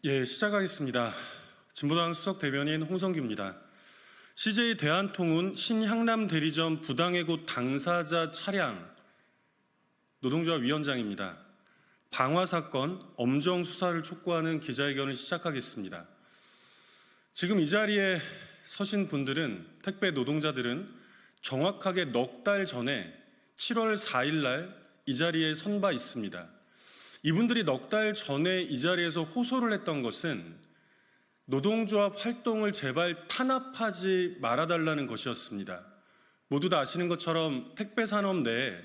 시작하겠습니다. 진보당 수석 대변인 홍성규입니다. CJ 대한통운 신향남 대리점 부당해고 당사자 차량 노동조합 위원장입니다. 방화 사건 엄정 수사를 촉구하는 기자회견을 시작하겠습니다. 지금 이 자리에 서신 분들은, 택배 노동자들은 정확하게 넉 달 전에 7월 4일 날 이 자리에 선 바 있습니다. 이분들이 넉 달 전에 이 자리에서 호소를 했던 것은 노동조합 활동을 제발 탄압하지 말아달라는 것이었습니다. 모두 다 아시는 것처럼 택배 산업 내에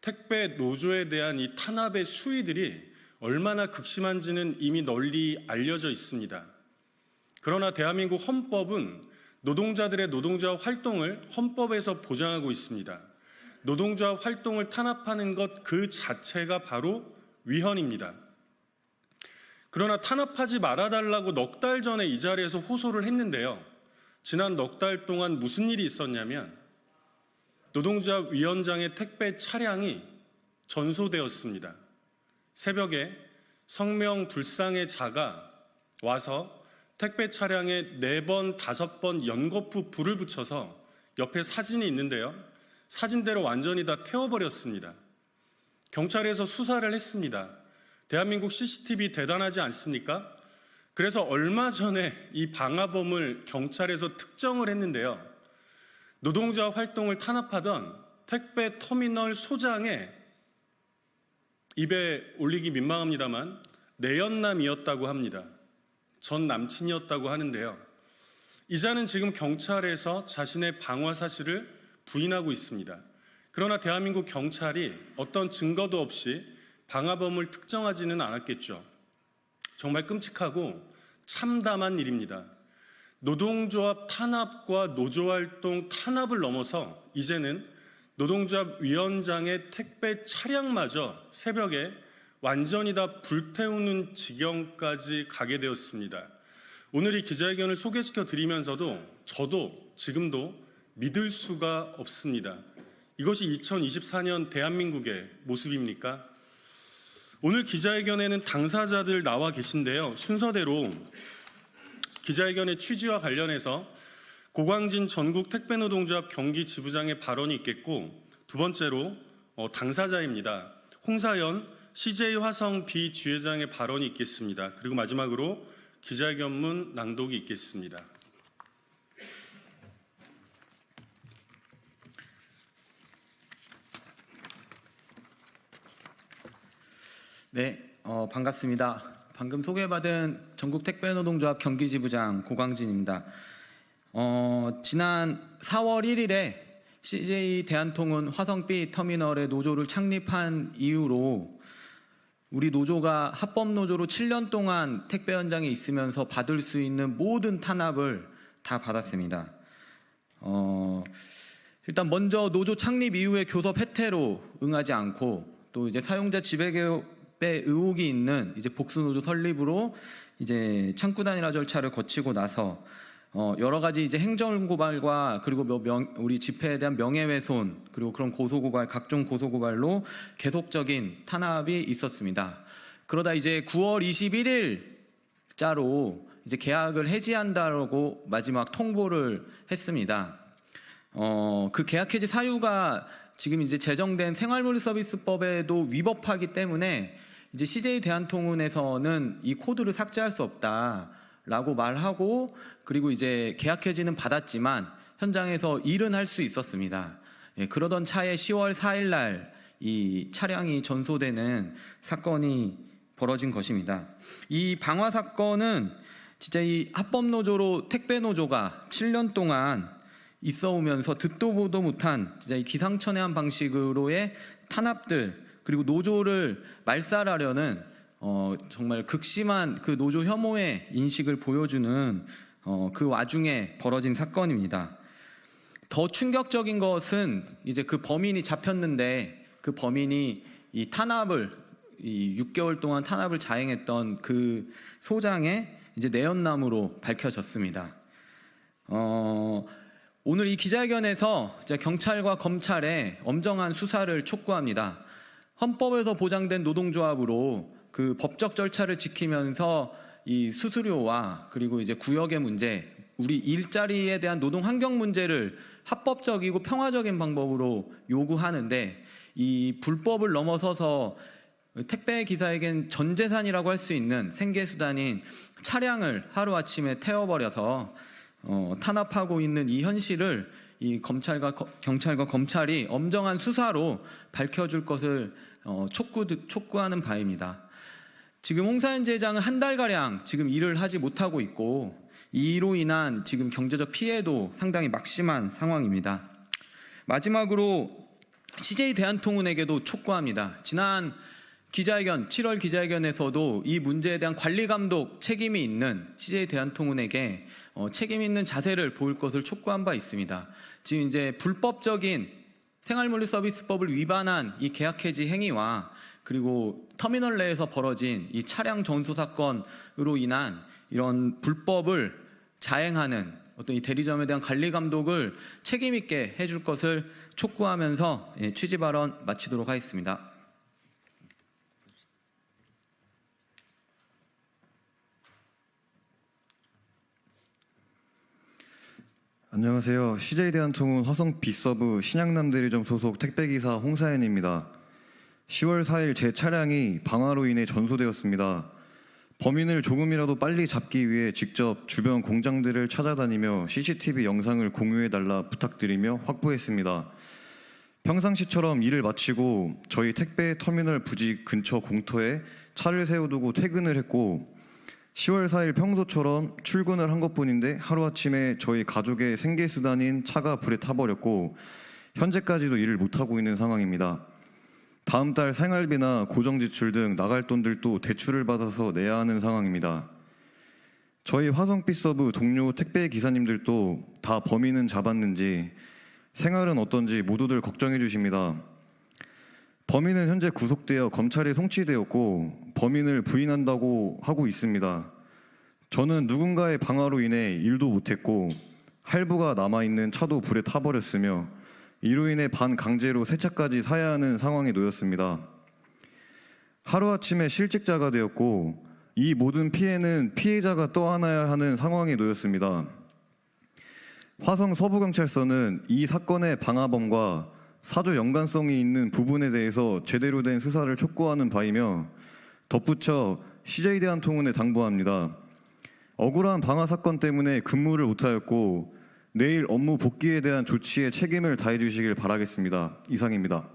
택배 노조에 대한 이 탄압의 수위들이 얼마나 극심한지는 이미 널리 알려져 있습니다. 그러나 대한민국 헌법은 노동자들의 노동조합 활동을 헌법에서 보장하고 있습니다. 노동조합 활동을 탄압하는 것 그 자체가 바로 위헌입니다. 그러나 탄압하지 말아달라고 넉 달 전에 이 자리에서 호소를 했는데요. 지난 넉 달 동안 무슨 일이 있었냐면 노동조합 위원장의 택배 차량이 전소되었습니다. 새벽에 성명 불상의 자가 와서 택배 차량에 4번, 5번 연거푸 불을 붙여서 옆에 사진이 있는데요. 사진대로 완전히 다 태워버렸습니다. 경찰에서 수사를 했습니다. 대한민국 CCTV 대단하지 않습니까? 그래서 얼마 전에 이 방화범을 경찰에서 특정을 했는데요. 노동조합 활동을 탄압하던 택배 터미널 소장의, 입에 올리기 민망합니다만, 내연남이었다고 합니다. 전 남친이었다고 하는데요. 이자는 지금 경찰에서 자신의 방화 사실을 부인하고 있습니다. 그러나 대한민국 경찰이 어떤 증거도 없이 방화범을 특정하지는 않았겠죠. 정말 끔찍하고 참담한 일입니다. 노동조합 탄압과 노조활동 탄압을 넘어서 이제는 노동조합 위원장의 택배 차량마저 새벽에 완전히 다 불태우는 지경까지 가게 되었습니다. 오늘 이 기자회견을 소개시켜 드리면서도 저도 지금도 믿을 수가 없습니다. 이것이 2024년 대한민국의 모습입니까? 오늘 기자회견에는 당사자들 나와 계신데요. 순서대로 기자회견의 취지와 관련해서 고광진 전국 택배노동조합 경기지부장의 발언이 있겠고, 두 번째로 당사자입니다. 홍사연 CJ화성 비지회장의 발언이 있겠습니다. 그리고 마지막으로 기자회견문 낭독이 있겠습니다. 네, 반갑습니다. 방금 소개받은 전국택배노동조합 경기지부장 고광진입니다. 지난 4월 1일에 CJ 대한통운 화성 B 터미널의 노조를 창립한 이후로 우리 노조가 합법노조로 7년 동안 택배 현장에 있으면서 받을 수 있는 모든 탄압을 다 받았습니다. 일단 먼저 노조 창립 이후에 교섭 혜태로 응하지 않고, 또 이제 사용자 지배개혁 의혹이 있는 이제 복수노조 설립으로 이제 창구단일화 절차를 거치고 나서 여러 가지 이제 행정고발과 그리고 우리 집회에 대한 명예훼손, 그리고 그런 고소고발, 각종 고소고발로 계속적인 탄압이 있었습니다. 그러다 이제 9월 21일자로 이제 계약을 해지한다라고 마지막 통보를 했습니다. 그 계약 해지 사유가 지금 이제 제정된 생활물서비스법에도 위법하기 때문에 이제 CJ 대한통운에서는 이 코드를 삭제할 수 없다라고 말하고, 그리고 이제 계약 해지는 받았지만 현장에서 일은 할 수 있었습니다. 그러던 차에 10월 4일 날 이 차량이 전소되는 사건이 벌어진 것입니다. 이 방화 사건은 진짜 이 합법노조로 택배노조가 7년 동안 있어 오면서 듣도 보도 못한 진짜 이 기상천외한 방식으로의 탄압들, 그리고 노조를 말살하려는 정말 극심한 그 노조 혐오의 인식을 보여주는 그 와중에 벌어진 사건입니다. 더 충격적인 것은 이제 그 범인이 잡혔는데, 그 범인이 이 탄압을, 이 6개월 동안 탄압을 자행했던 그 소장의 이제 내연남으로 밝혀졌습니다. 오늘 이 기자회견에서 경찰과 검찰의 엄정한 수사를 촉구합니다. 헌법에서 보장된 노동조합으로 그 법적 절차를 지키면서 이 수수료와 그리고 이제 구역의 문제, 우리 일자리에 대한 노동 환경 문제를 합법적이고 평화적인 방법으로 요구하는데, 이 불법을 넘어서서 택배 기사에겐 전 재산이라고 할 수 있는 생계 수단인 차량을 하루아침에 태워버려서 탄압하고 있는 이 현실을 이 경찰과 검찰이 엄정한 수사로 밝혀줄 것을 촉구하는 바입니다. 지금 홍사현 지회장은 한 달가량 지금 일을 하지 못하고 있고, 이로 인한 지금 경제적 피해도 상당히 막심한 상황입니다. 마지막으로 CJ 대한통운에게도 촉구합니다. 지난 기자회견, 7월 기자회견에서도 이 문제에 대한 관리 감독 책임이 있는 CJ 대한통운에게 책임 있는 자세를 보일 것을 촉구한 바 있습니다. 지금 이제 불법적인 생활물류서비스법을 위반한 이 계약 해지 행위와 그리고 터미널 내에서 벌어진 이 차량 전소 사건으로 인한 이런 불법을 자행하는 어떤 이 대리점에 대한 관리 감독을 책임 있게 해줄 것을 촉구하면서 취지 발언 마치도록 하겠습니다. 안녕하세요. CJ 대한통운 화성 B서브 신양남 대리점 소속 택배기사 홍사현입니다. 10월 4일 제 차량이 방화로 인해 전소되었습니다. 범인을 조금이라도 빨리 잡기 위해 직접 주변 공장들을 찾아다니며 CCTV 영상을 공유해달라 부탁드리며 확보했습니다. 평상시처럼 일을 마치고 저희 택배 터미널 부지 근처 공터에 차를 세워두고 퇴근을 했고, 10월 4일 평소처럼 출근을 한 것뿐인데 하루아침에 저희 가족의 생계수단인 차가 불에 타버렸고 현재까지도 일을 못하고 있는 상황입니다. 다음 달 생활비나 고정지출 등 나갈 돈들도 대출을 받아서 내야 하는 상황입니다. 저희 화성 B서브 동료 택배 기사님들도 다 범인은 잡았는지 생활은 어떤지 모두들 걱정해 주십니다. 범인은 현재 구속되어 검찰에 송치되었고 범인을 부인한다고 하고 있습니다. 저는 누군가의 방화로 인해 일도 못했고 할부가 남아있는 차도 불에 타버렸으며 이로 인해 반강제로 새 차까지 사야 하는 상황에 놓였습니다. 하루아침에 실직자가 되었고 이 모든 피해는 피해자가 떠안아야 하는 상황에 놓였습니다. 화성 서부경찰서는 이 사건의 방화범과 사주 연관성이 있는 부분에 대해서 제대로 된 수사를 촉구하는 바이며 덧붙여 CJ 대한통운에 당부합니다. 억울한 방화 사건 때문에 근무를 못하였고 내일 업무 복귀에 대한 조치에 책임을 다해 주시길 바라겠습니다. 이상입니다.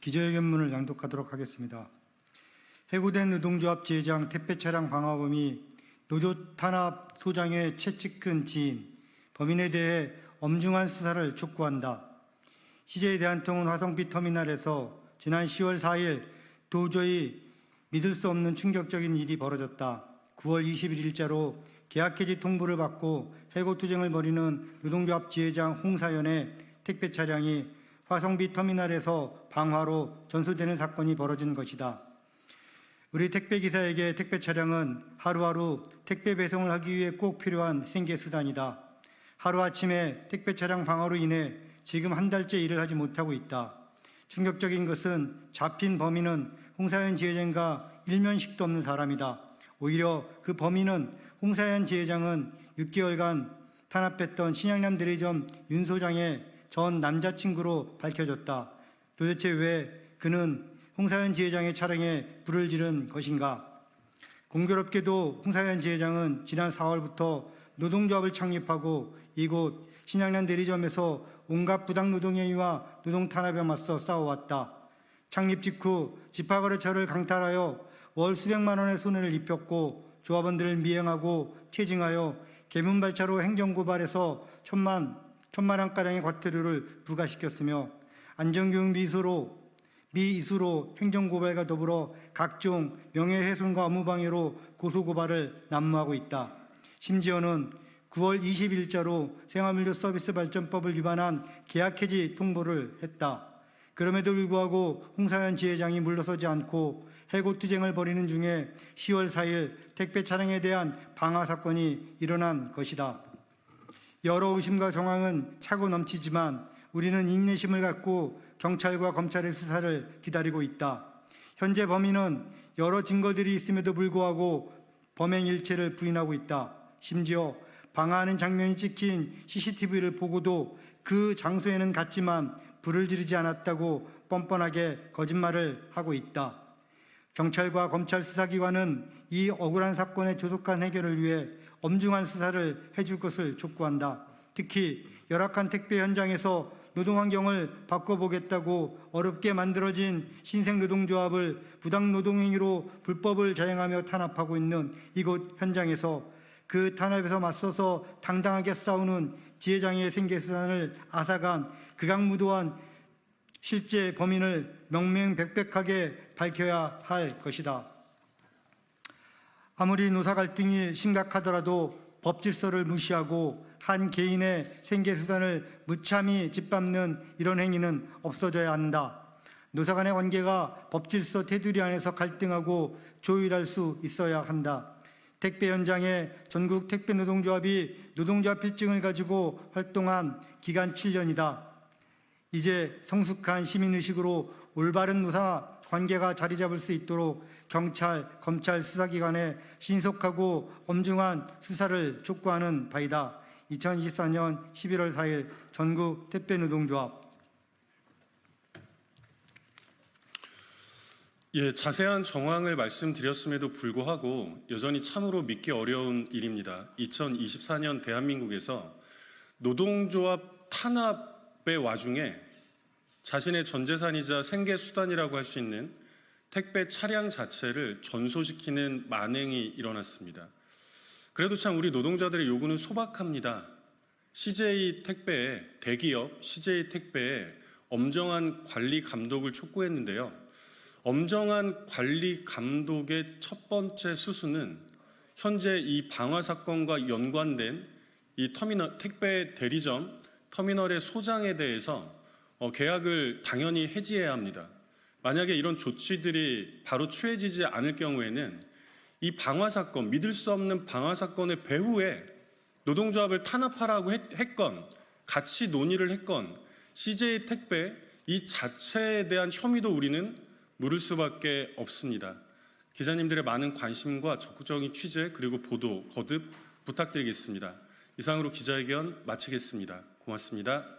기자회견문을 낭독하도록 하겠습니다. 해고된 노동조합 지회장 택배차량 방화범이 노조 탄압 소장의 최측근 지인 범인에 대해 엄중한 수사를 촉구한다. CJ 대한통운 화성 B터미널에서 지난 10월 4일 도저히 믿을 수 없는 충격적인 일이 벌어졌다. 9월 21일자로 계약 해지 통보를 받고 해고 투쟁을 벌이는 노동조합 지회장 홍사현의 택배 차량이 화성 B터미널에서 방화로 전소되는 사건이 벌어진 것이다. 우리 택배기사에게 택배 차량은 하루하루 택배 배송을 하기 위해 꼭 필요한 생계수단이다. 하루아침에 택배 차량 방화로 인해 지금 한 달째 일을 하지 못하고 있다. 충격적인 것은 잡힌 범인은 홍사현 지회장과 일면식도 없는 사람이다. 오히려 그 범인은 홍사현 지회장은 6개월간 탄압했던 신양남 대리점 윤 소장의 전 남자친구로 밝혀졌다. 도대체 왜 그는 홍사현 지회장의 차량에 불을 지른 것인가? 공교롭게도 홍사현 지회장은 지난 4월부터 노동조합을 창립하고 이곳 신양남 대리점에서 온갖 부당노동행위와 노동탄압에 맞서 싸워왔다. 창립 직후 집합거래처를 강탈하여 월 수백만 원의 손해를 입혔고 조합원들을 미행하고 퇴징하여 개문발차로 행정고발해서 천만 원가량의 과태료를 부과시켰으며 안전교육 미이수로 행정고발과 더불어 각종 명예훼손과 업무방해로 고소고발을 난무하고 있다. 심지어는 9월 20일자로 생활물류서비스발전법을 위반한 계약해지 통보를 했다. 그럼에도 불구하고 홍사현 지회장이 물러서지 않고 해고투쟁을 벌이는 중에 10월 4일 택배 차량에 대한 방화 사건이 일어난 것이다. 여러 의심과 정황은 차고 넘치지만 우리는 인내심을 갖고 경찰과 검찰의 수사를 기다리고 있다. 현재 범인은 여러 증거들이 있음에도 불구하고 범행 일체를 부인하고 있다. 심지어 방화하는 장면이 찍힌 CCTV를 보고도 그 장소에는 갔지만 불을 지르지 않았다고 뻔뻔하게 거짓말을 하고 있다. 경찰과 검찰 수사기관은 이 억울한 사건의 조속한 해결을 위해 엄중한 수사를 해줄 것을 촉구한다. 특히 열악한 택배 현장에서 노동환경을 바꿔보겠다고 어렵게 만들어진 신생노동조합을 부당노동행위로 불법을 자행하며 탄압하고 있는 이곳 현장에서 그 탄압에서 맞서서 당당하게 싸우는 지회장의 생계수단을 앗아간 극악무도한 실제 범인을 명명백백하게 밝혀야 할 것이다. 아무리 노사 갈등이 심각하더라도 법 질서를 무시하고 한 개인의 생계수단을 무참히 짓밟는 이런 행위는 없어져야 한다. 노사 간의 관계가 법 질서 테두리 안에서 갈등하고 조율할 수 있어야 한다. 택배 현장에 전국 택배노동조합이 노동자 필증을 가지고 활동한 기간 7년이다. 이제 성숙한 시민의식으로 올바른 노사 관계가 자리 잡을 수 있도록 경찰, 검찰 수사기관에 신속하고 엄중한 수사를 촉구하는 바이다. 2024년 11월 4일 전국 택배노동조합. 예, 자세한 정황을 말씀드렸음에도 불구하고 여전히 참으로 믿기 어려운 일입니다. 2024년 대한민국에서 노동조합 탄압의 와중에 자신의 전재산이자 생계수단이라고 할 수 있는 택배 차량 자체를 전소시키는 만행이 일어났습니다. 그래도 참 우리 노동자들의 요구는 소박합니다. CJ 택배에, 대기업 CJ 택배에 엄정한 관리 감독을 촉구했는데요. 엄정한 관리 감독의 첫 번째 수순은 현재 이 방화 사건과 연관된 이 택배 대리점 터미널의 소장에 대해서 계약을 당연히 해지해야 합니다. 만약에 이런 조치들이 바로 취해지지 않을 경우에는 이 방화 사건, 믿을 수 없는 방화 사건의 배후에 노동조합을 탄압하라고 했건 같이 논의를 했건 CJ 택배 이 자체에 대한 혐의도 우리는 물을 수밖에 없습니다. 기자님들의 많은 관심과 적극적인 취재 그리고 보도 거듭 부탁드리겠습니다. 이상으로 기자회견 마치겠습니다. 고맙습니다.